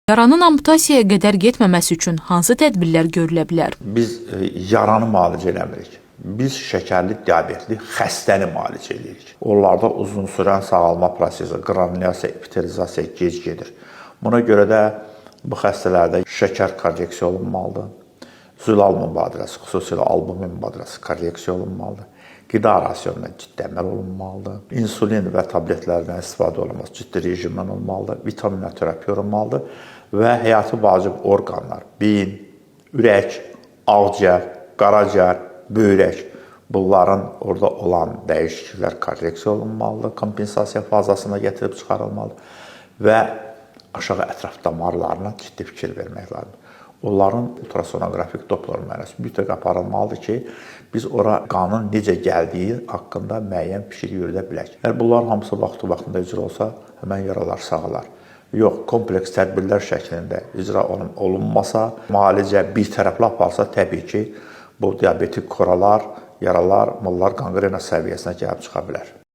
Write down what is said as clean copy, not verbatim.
Yaranın amputasiyaya qədər getməməsi üçün hansı tədbirlər görülə bilər? Biz yaranı müalicə eləmirik. Biz şəkərli, diabetli xəstəni müalicə edirik. Onlarda uzun sürən sağalma prosesi, qranulyasiya, epitelizasiya gec gedir. Buna görə də bu xəstələrdə şəkər korreksiya olunmalıdır. Zülal mübadiləsi, xüsusilə albumin mübadiləsi korreksiya olunmalıdır. Qida rasionuna ciddi əməl olunmalıdır. İnsulin və tabletlərdən istifadə olunması ciddi rejimdən olmalıdır. Vitaminlə terapiya olunmalıdır və həyati vacib orqanlar, beyin, ürək, ağciyər, qaraciyər, böyrək, bunların orada olan dəyişikliklər korreksiya olunmalıdır, kompensasiya fazasına gətirib çıxarılmalıdır və aşağı ətraf damarlarına ciddi fikir vermək lazımdır. Onların ultrasonoqrafik Doppler müayinəsi mütləq aparılmalıdır ki, biz ora qanın necə gəldiyi haqqında müəyyən fikir yürüdə bilək. Əgər bunlar hamısı vaxtında icra olsa, həmən yaralar sağalar. Yox, kompleks tədbirlər şəklində icra olunmasa, müalicə bir tərəfli aparsa, təbii ki, bu diabetik koralar, yaralar, mallar qanqrena səviyyəsinə gəlib çıxa bilər.